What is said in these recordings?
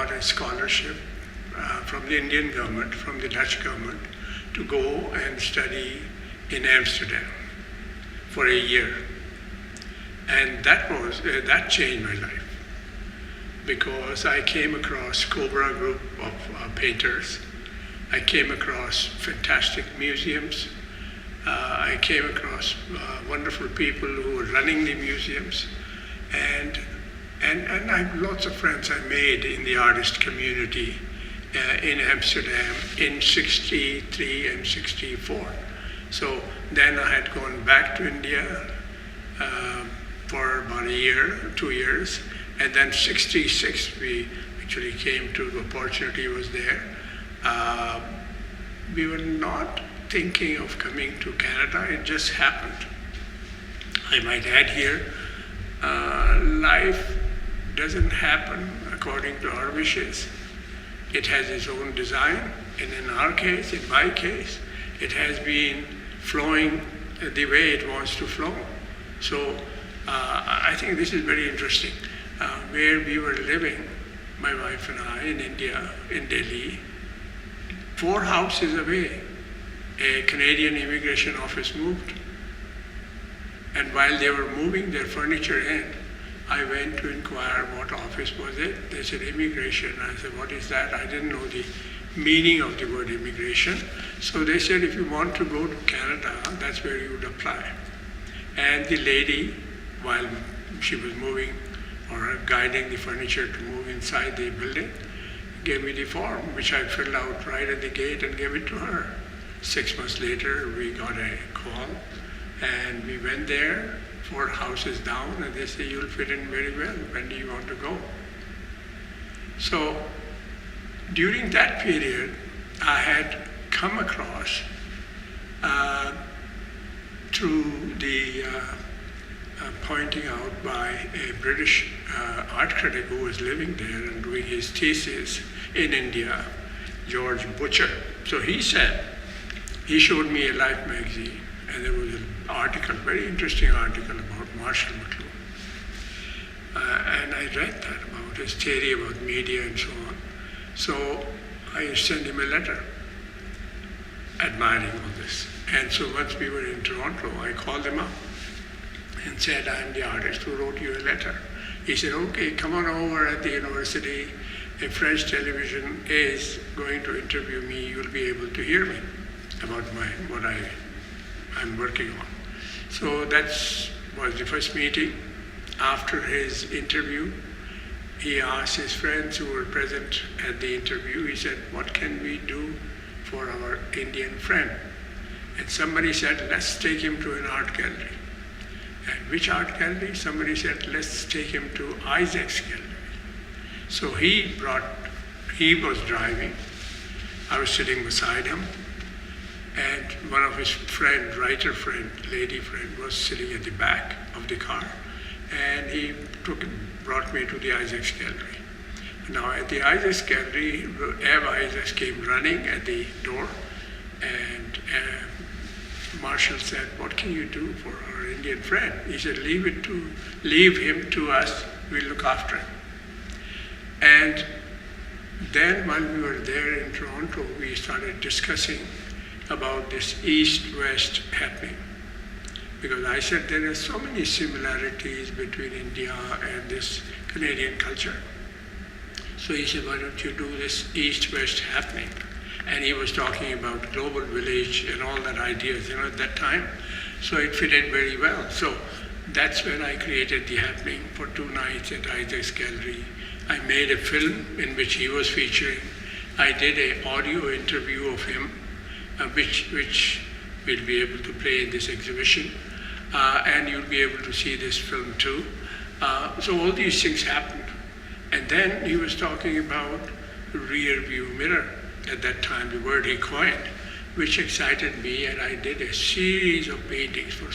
got a scholarship from the Indian government, from the Dutch government, to go and study in Amsterdam for a year. And that changed my life, because I came across Cobra group of painters. I came across fantastic museums. I came across wonderful people who were running the museums. And I have lots of friends I made in the artist community in Amsterdam in 63 and 64. So then I had gone back to India for about a year, 2 years, and then 66 we actually came to, the opportunity was there. We were not thinking of coming to Canada, it just happened. I might add here, life doesn't happen according to our wishes. It has its own design, and in our case, in my case, it has been flowing the way it wants to flow. So I think this is very interesting. Where we were living, my wife and I, in India, in Delhi, 4 houses away, a Canadian immigration office moved. And while they were moving their furniture in, I went to inquire what office was it. They said immigration. I said, what is that? I didn't know the meaning of the word immigration. So they said, if you want to go to Canada, that's where you would apply. And the lady, while she was moving or guiding the furniture to move inside the building, gave me the form, which I filled out right at the gate and gave it to her. 6 months later, we got a call, and we went there, 4 houses down, and they say, you'll fit in very well. When do you want to go? So during that period, I had come across, through the pointing out by a British art critic who was living there and doing his thesis in India, George Butcher. So he said, he showed me a Life magazine, and there was an article, very interesting article about Marshall McLuhan. And I read that about his theory about media and so on. So I sent him a letter admiring all this. And so once we were in Toronto, I called him up and said, I'm the artist who wrote you a letter. He said, okay, come on over at the university. A French television is going to interview me. You'll be able to hear me about what I'm working on. So that was the first meeting. After his interview, he asked his friends who were present at the interview, he said, what can we do for our Indian friend? And somebody said, let's take him to an art gallery. And which art gallery? Somebody said, let's take him to Isaac's gallery. So he was driving. I was sitting beside him. And one of his friend, writer friend, lady friend, was sitting at the back of the car. And he brought me to the Isaac's gallery. Now at the Isaac's gallery, Eve Isaacs came running at the door, and Marshall said, what can you do for our Indian friend? He said, leave him to us, we'll look after him. And then while we were there in Toronto, we started discussing about this East-West happening. Because I said there are so many similarities between India and this Canadian culture. So he said, why don't you do this East-West happening? And he was talking about global village and all that ideas, at that time. So it fitted very well. So that's when I created the happening for 2 nights at Isaac's Gallery. I made a film in which he was featuring. I did an audio interview of him, which we'll be able to play in this exhibition. And you'll be able to see this film too. So all these things happened. And then he was talking about rear view mirror at that time, the word he coined, which excited me, and I did a series of paintings for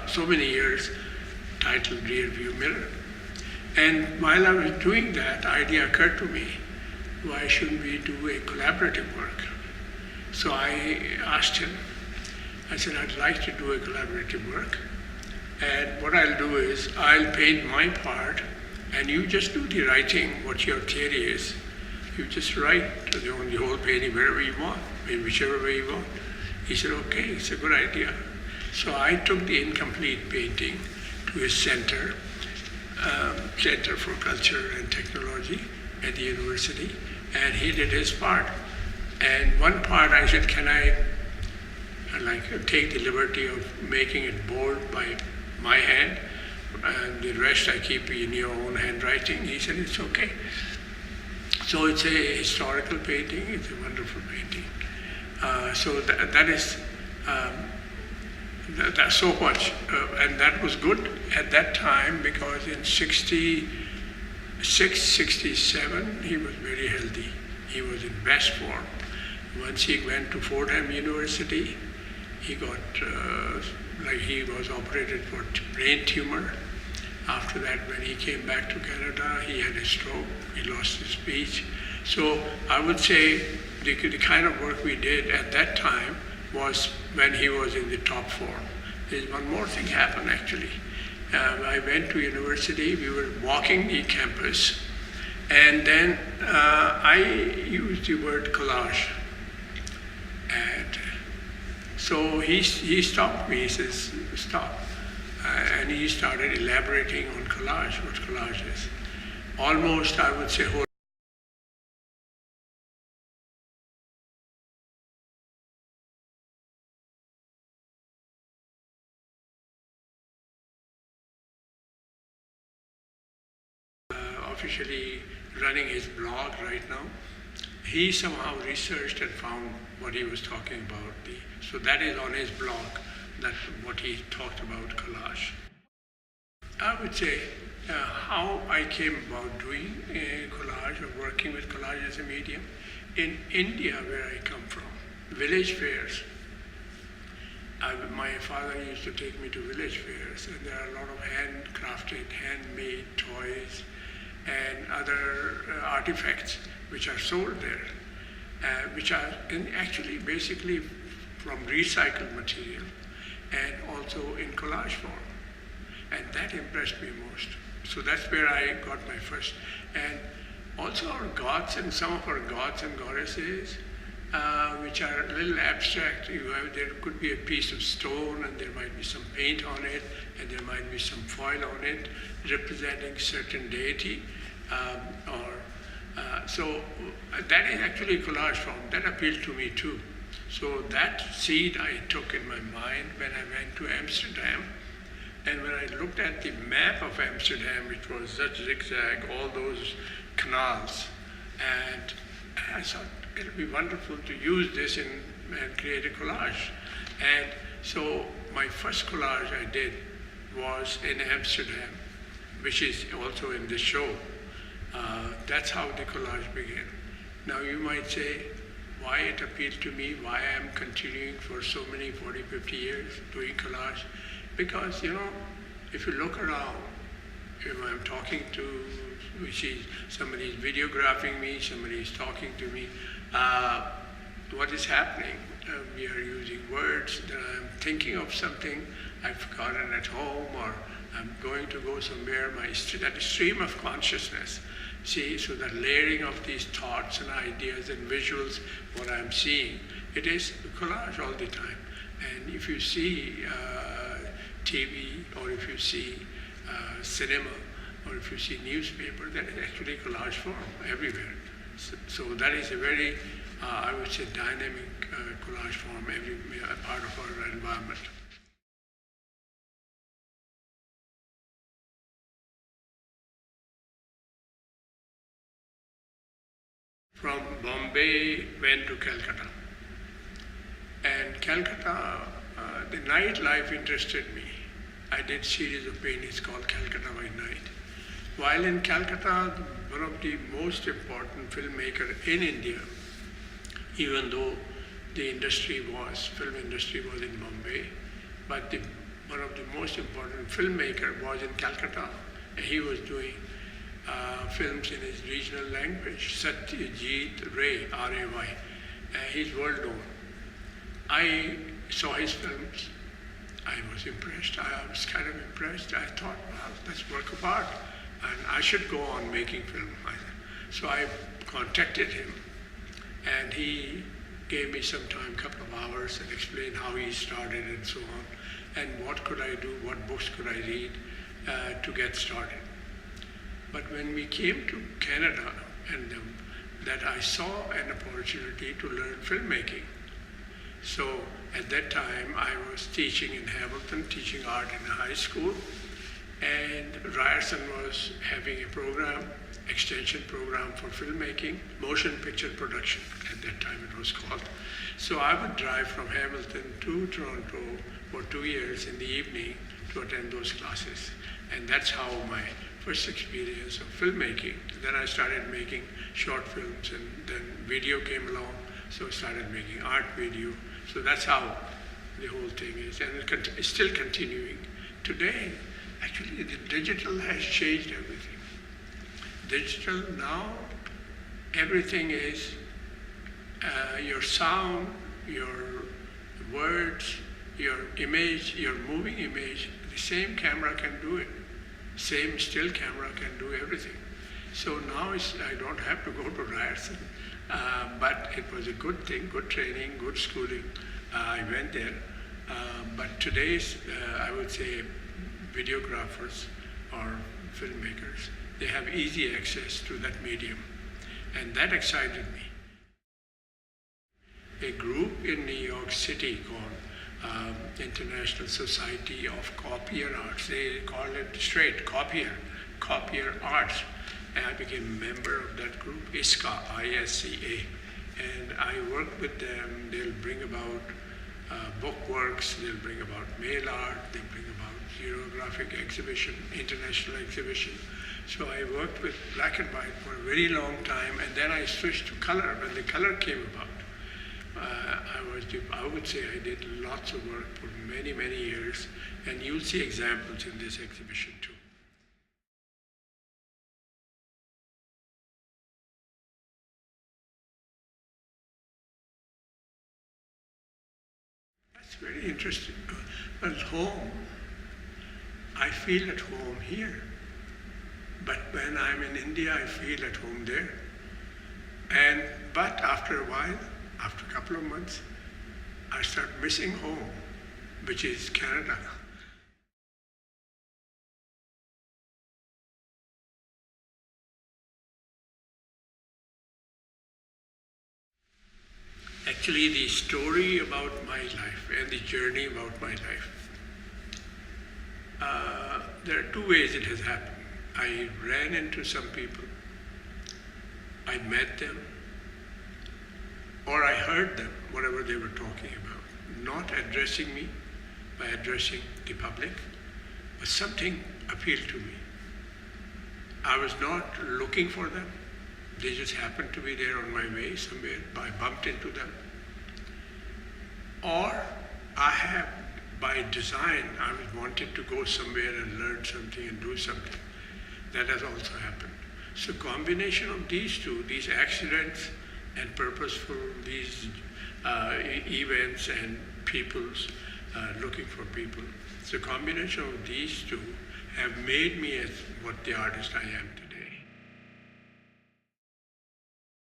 so many years titled Rear View Mirror. And while I was doing that, the idea occurred to me, why shouldn't we do a collaborative work? So I asked him, I said, I'd like to do a collaborative work. And what I'll do is I'll paint my part and you just do the writing, what your theory is. you just write on the whole painting wherever you want, in whichever way you want. He said, okay, it's a good idea. So I took the incomplete painting to his center, Center for Culture and Technology at the university, and he did his part. And one part I said, can I take the liberty of making it bold by my hand, and the rest I keep in your own handwriting? He said, it's okay. So it's a historical painting, it's a wonderful painting. So that is, that's so much, and that was good at that time, because in 66, 67, he was very healthy. He was in best form. Once he went to Fordham University, he got, he was operated for brain tumor. After that, when he came back to Canada, he had a stroke, he lost his speech. So I would say the kind of work we did at that time was when he was in the top form. There's one more thing happened actually. I went to university, we were walking the campus, and then I used the word collage. And so he stopped me, he says, stop. And he started elaborating on collage, what collage is. Almost, I would say, officially running his blog right now. He somehow researched and found what he was talking about. So that is on his blog, that's what he talked about collage. I would say how I came about doing collage or working with collage as a medium. In India, where I come from, village fairs. My father used to take me to village fairs, and there are a lot of handcrafted, handmade toys and other artifacts which are sold there, which are actually basically from recycled material and also in collage form. And that impressed me most. So that's where I got my first. And also our gods, and some of our gods and goddesses, which are a little abstract. There could be a piece of stone and there might be some paint on it, and there might be some foil on it representing certain deity. So that is actually collage form. That appealed to me too. So that seed I took in my mind when I went to Amsterdam. And when I looked at the map of Amsterdam, which was such zigzag, all those canals, and I thought it would be wonderful to use this and create a collage. And so my first collage I did was in Amsterdam, which is also in this show. That's how the collage began. Now you might say, why it appealed to me, why I'm continuing for so many 40, 50 years doing collage. Because, if you look around, if I'm talking to, somebody's videographing me, somebody's talking to me, what is happening? We are using words, that I'm thinking of something I've forgotten at home, or I'm going to go somewhere, that stream of consciousness. See, so the layering of these thoughts and ideas and visuals, what I'm seeing, it is collage all the time. And if you see TV, or if you see cinema, or if you see newspaper, that is actually collage form everywhere. So that is a very, I would say, dynamic collage form, every part of our environment. From Bombay, went to Calcutta. And Calcutta, the nightlife interested me. I did a series of paintings called Calcutta by Night. While in Calcutta, one of the most important filmmakers in India, even though the film industry was in Bombay, but one of the most important filmmaker was in Calcutta, and he was doing films in his regional language, Satyajit Ray, R-A-Y. He's world known. I saw his films. I was impressed. I was kind of impressed. I thought, wow, that's work of art. And I should go on making film. So I contacted him, and he gave me some time, couple of hours, and explained how he started and so on, and what could I do, what books could I read to get started. But when we came to Canada, and that I saw an opportunity to learn filmmaking. So at that time, I was teaching in Hamilton, teaching art in a high school, and Ryerson was having a program, extension program for filmmaking, motion picture production, at that time it was called. So I would drive from Hamilton to Toronto for 2 years in the evening to attend those classes. And that's how my first experience of filmmaking. Then I started making short films, and then video came along, so I started making art video. So that's how the whole thing is, and it's still continuing. Today, actually, the digital has changed everything. Digital now, everything is your sound, your words, your image, your moving image. The same camera can do it. Same still camera can do everything. So now I don't have to go to Ryerson, but it was a good thing, good training, good schooling. I went there. But today's, I would say, videographers or filmmakers, they have easy access to that medium. And that excited me. A group in New York City called International Society of Copier Arts, they call it straight copier arts. And I became a member of that group, ISCA, I-S-C-A. And I work with them. They'll bring about bookworks, they'll bring about mail art, they'll bring about xerographic exhibition, international exhibition. So I worked with black and white for a very long time, and then I switched to color. When the color came about, I would say I did lots of work for many, many years, and you'll see examples in this exhibition too. That's very interesting. At home, I feel at home here. But when I'm in India, I feel at home there. But after a while, after a couple of months, I start missing home, which is Canada. Actually, the story about my life and the journey about my life, there are two ways it has happened. I ran into some people, I met them, or I heard them, whatever they were talking about, not addressing me by addressing the public, but something appealed to me. I was not looking for them. They just happened to be there on my way somewhere. I bumped into them. Or I have, by design, I was wanted to go somewhere and learn something and do something. That has also happened. So combination of these two, these accidents and purposeful, these events and people's looking for people. So combination of these two have made me as what the artist I am today.